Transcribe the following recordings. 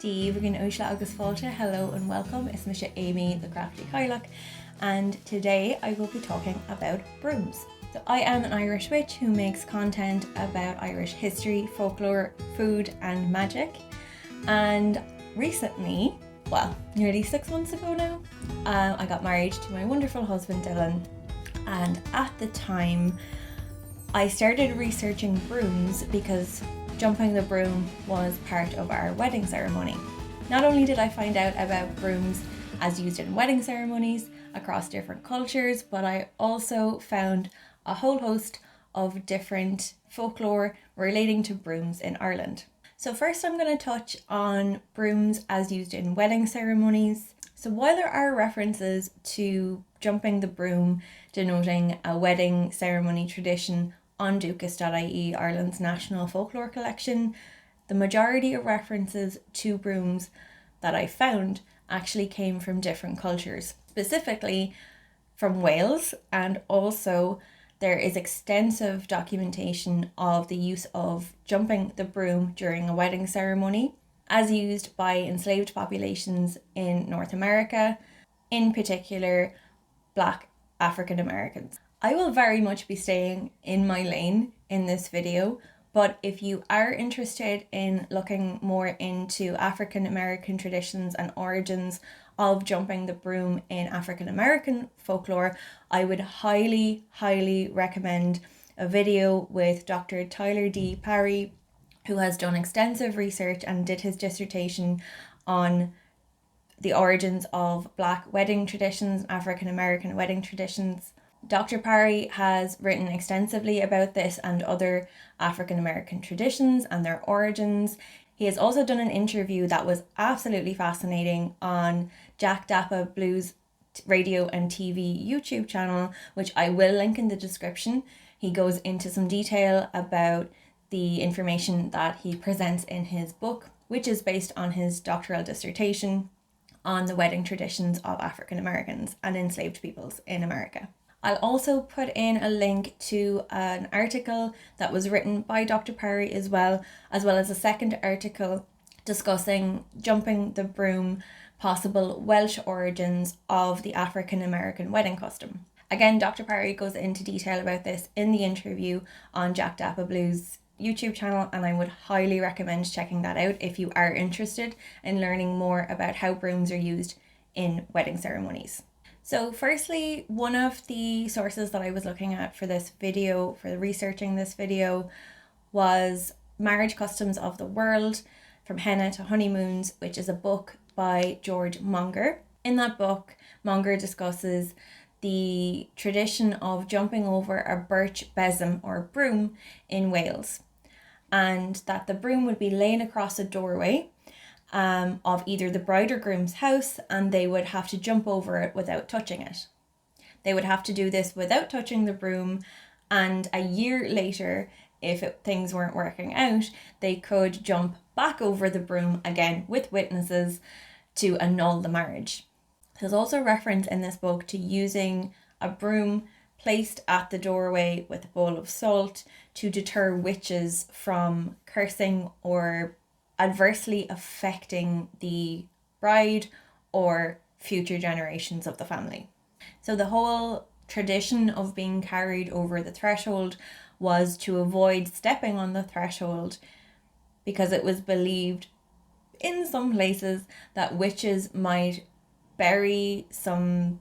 Díomh Uaisle agus fáilte, hello and welcome. It's Misha Amy, the Crafty Kylock, and today I will be talking about brooms. So I am an Irish witch who makes content about Irish history, folklore, food and magic. And recently, well, nearly 6 months ago now, I got married to my wonderful husband Dylan, and at the time I started researching brooms because jumping the broom was part of our wedding ceremony. Not only did I find out about brooms as used in wedding ceremonies across different cultures, but I also found a whole host of different folklore relating to brooms in Ireland. So first I'm going to touch on brooms as used in wedding ceremonies. So while there are references to jumping the broom denoting a wedding ceremony tradition on Dúchas.ie, Ireland's national folklore collection, the majority of references to brooms that I found actually came from different cultures, specifically from Wales, and also there is extensive documentation of the use of jumping the broom during a wedding ceremony, as used by enslaved populations in North America, in particular Black African Americans. I will very much be staying in my lane in this video, but if you are interested in looking more into African American traditions and origins of jumping the broom in African American folklore, I would highly recommend a video with Dr. Parry, who has done extensive research and did his dissertation on the origins of Black wedding traditions, African American wedding traditions. Dr. Parry has written extensively about this and other African American traditions and their origins. He has also done an interview that was absolutely fascinating on Dappa Blues radio and TV YouTube channel, which I will link in the description. He goes into some detail about the information that he presents in his book, which is based on his doctoral dissertation on the wedding traditions of African Americans and enslaved peoples in America. I'll also put in a link to an article that was written by Dr. Parry as well as a second article discussing jumping the broom, possible Welsh origins of the African American wedding custom. Again, Dr. Parry goes into detail about this in the interview on Dappa Blues YouTube channel, and I would highly recommend checking that out if you are interested in learning more about how brooms are used in wedding ceremonies. So firstly, one of the sources that I was looking at for this video, for researching this video, was Marriage Customs of the World, From Henna to Honeymoons, which is a book by George Monger. In that book, Monger discusses the tradition of jumping over a birch besom or broom in Wales, and that the broom would be laying across a doorway of either the bride or groom's house, and they would have to jump over it without touching it. They would have to do this without touching the broom, and a year later, if things weren't working out, they could jump back over the broom again with witnesses to annul the marriage. There's also reference in this book to using a broom placed at the doorway with a bowl of salt to deter witches from cursing or adversely affecting the bride or future generations of the family. So the whole tradition of being carried over the threshold was to avoid stepping on the threshold, because it was believed in some places that witches might bury some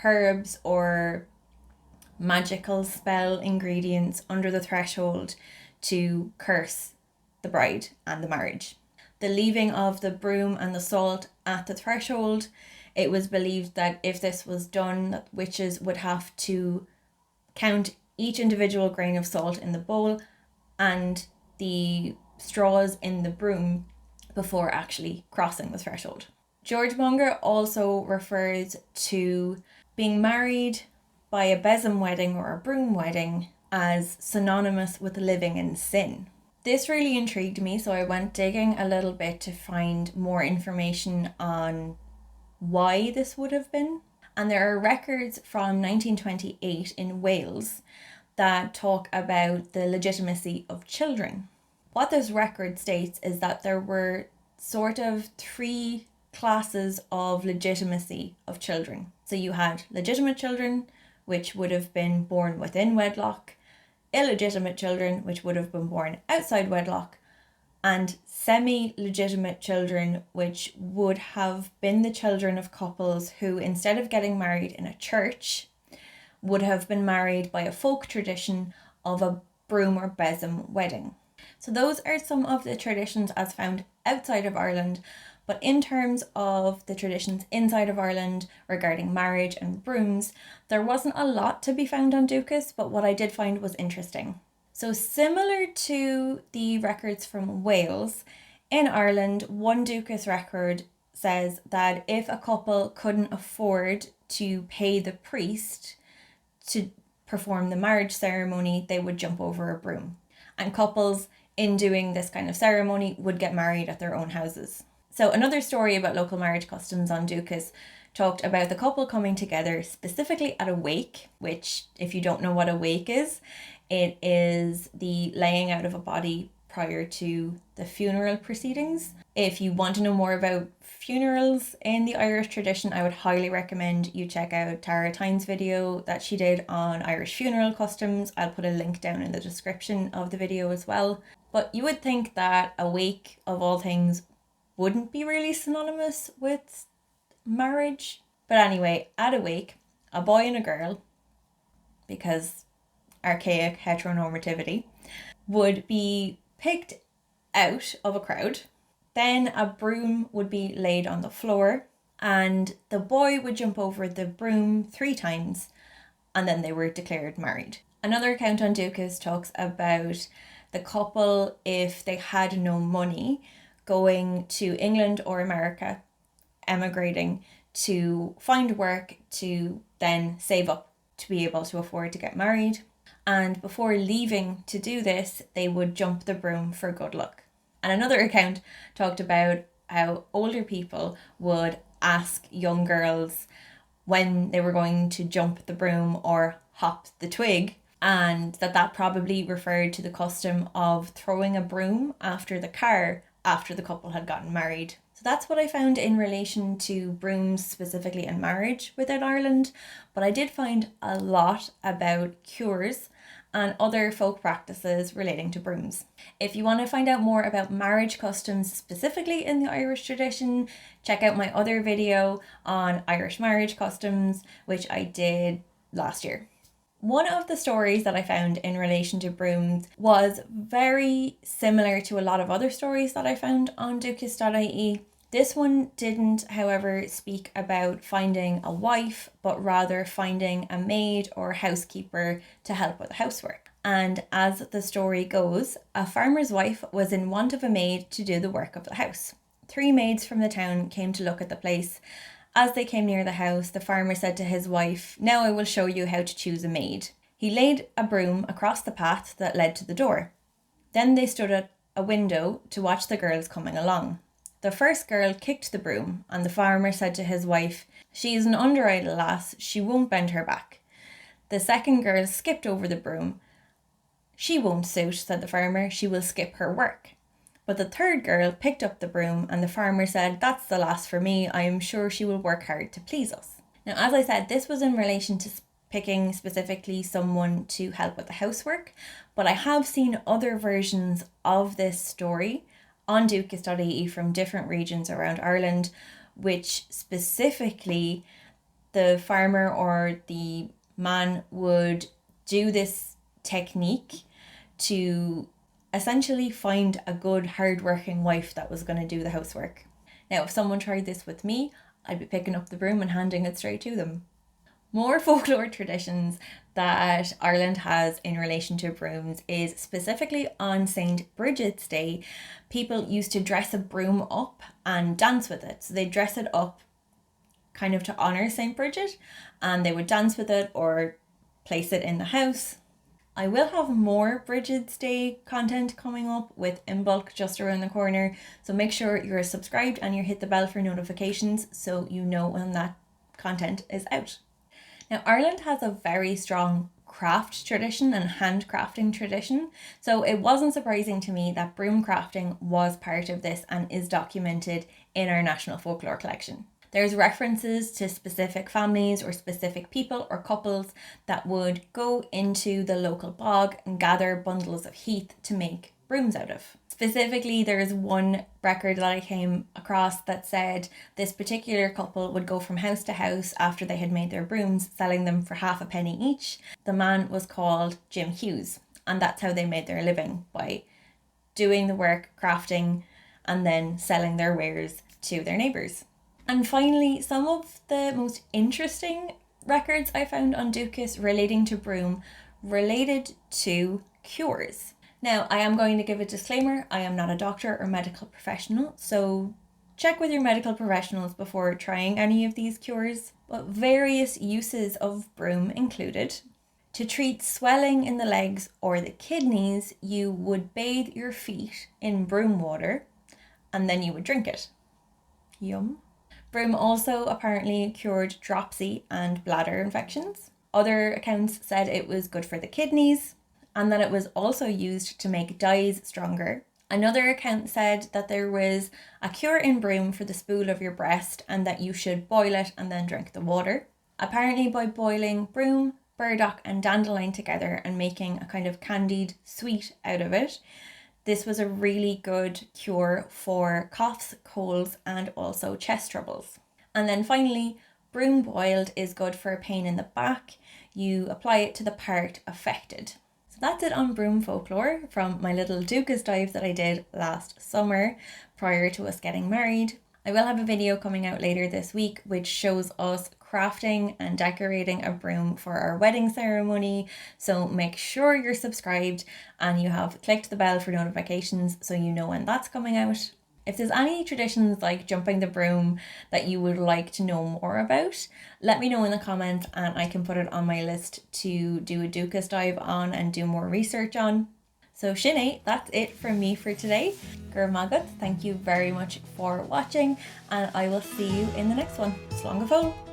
herbs or magical spell ingredients under the threshold to curse the bride and the marriage. The leaving of the broom and the salt at the threshold, it was believed that if this was done, that witches would have to count each individual grain of salt in the bowl and the straws in the broom before actually crossing the threshold. George Monger also refers to being married by a besom wedding or a broom wedding as synonymous with living in sin. This really intrigued me, so I went digging a little bit to find more information on why this would have been. And there are records from 1928 in Wales that talk about the legitimacy of children. What this record states is that there were sort of three classes of legitimacy of children. So you had legitimate children, which would have been born within wedlock, illegitimate children, which would have been born outside wedlock, and semi-legitimate children, which would have been the children of couples who, instead of getting married in a church, would have been married by a folk tradition of a broom or besom wedding. So those are some of the traditions as found outside of Ireland, but in terms of the traditions inside of Ireland regarding marriage and brooms, there wasn't a lot to be found on Dukas, but what I did find was interesting. So similar to the records from Wales, in Ireland, one Dukas record says that if a couple couldn't afford to pay the priest to perform the marriage ceremony, they would jump over a broom. And couples in doing this kind of ceremony would get married at their own houses. So another story about local marriage customs on Dukas talked about the couple coming together specifically at a wake, which, if you don't know what a wake is, it is the laying out of a body prior to the funeral proceedings. If you want to know more about funerals in the Irish tradition, I would highly recommend you check out Tara Tyne's video that she did on Irish funeral customs. I'll put a link down in the description of the video as well. But you would think that a wake, of all things, wouldn't be really synonymous with marriage. But anyway, at a wake, a boy and a girl, because archaic heteronormativity, would be picked out of a crowd. Then a broom would be laid on the floor and the boy would jump over the broom 3 times and then they were declared married. Another account on Dukas talks about the couple, if they had no money, going to England or America, emigrating to find work to then save up to be able to afford to get married. And before leaving to do this, they would jump the broom for good luck. And another account talked about how older people would ask young girls when they were going to jump the broom or hop the twig, and that probably referred to the custom of throwing a broom after the car after the couple had gotten married. So that's what I found in relation to brooms specifically and marriage within Ireland, but I did find a lot about cures and other folk practices relating to brooms. If you want to find out more about marriage customs specifically in the Irish tradition, check out my other video on Irish marriage customs, which I did last year. One of the stories that I found in relation to brooms was very similar to a lot of other stories that I found on dukas.ie. This one didn't, however, speak about finding a wife, but rather finding a maid or housekeeper to help with the housework. And as the story goes, a farmer's wife was in want of a maid to do the work of the house. 3 maids from the town came to look at the place. As they came near the house, the farmer said to his wife, "Now I will show you how to choose a maid." He laid a broom across the path that led to the door. Then they stood at a window to watch the girls coming along. The first girl kicked the broom, and the farmer said to his wife, "She is an under-idle lass, she won't bend her back." The second girl skipped over the broom. "She won't suit," said the farmer, "she will skip her work." But the third girl picked up the broom, and the farmer said, "That's the lass for me, I am sure she will work hard to please us." Now, as I said, this was in relation to picking specifically someone to help with the housework, but I have seen other versions of this story on dukas.ie from different regions around Ireland, which specifically the farmer or the man would do this technique to essentially find a good hard-working wife that was going to do the housework. Now, if someone tried this with me, I'd be picking up the broom and handing it straight to them. More folklore traditions that Ireland has in relation to brooms is specifically on St. Bridget's Day, people used to dress a broom up and dance with it. So they dress it up kind of to honour St. Bridget, and they would dance with it or place it in the house. I will have more Bridget's Day content coming up with In Bulk just around the corner, so make sure you're subscribed and you hit the bell for notifications so you know when that content is out. Now, Ireland has a very strong craft tradition and handcrafting tradition. So it wasn't surprising to me that broom crafting was part of this and is documented in our National Folklore collection. There's references to specific families or specific people or couples that would go into the local bog and gather bundles of heath to make brooms out of. Specifically, there's one record that I came across that said this particular couple would go from house to house after they had made their brooms, selling them for half a penny each. The man was called Jim Hughes, and that's how they made their living, by doing the work, crafting, and then selling their wares to their neighbours. And finally, some of the most interesting records I found on Dúchas relating to broom related to cures. Now, I am going to give a disclaimer. I am not a doctor or medical professional, so check with your medical professionals before trying any of these cures. But various uses of broom included: to treat swelling in the legs or the kidneys, you would bathe your feet in broom water and then you would drink it. Yum. Broom also apparently cured dropsy and bladder infections. Other accounts said it was good for the kidneys and that it was also used to make dyes stronger. Another account said that there was a cure in broom for the spool of your breast and that you should boil it and then drink the water. Apparently, by boiling broom, burdock and dandelion together and making a kind of candied sweet out of it, this was a really good cure for coughs, colds, and also chest troubles. And then finally, broom boiled is good for pain in the back. You apply it to the part affected. So that's it on broom folklore from my little Dúchas dive that I did last summer prior to us getting married. I will have a video coming out later this week which shows us crafting and decorating a broom for our wedding ceremony, so make sure you're subscribed and you have clicked the bell for notifications so you know when that's coming out. If there's any traditions like jumping the broom that you would like to know more about, let me know in the comments and I can put it on my list to do a Dúchas dive on and do more research on. So Sinead, that's it from me for today. Gur Magat, thank you very much for watching and I will see you in the next one. Slán go fóill.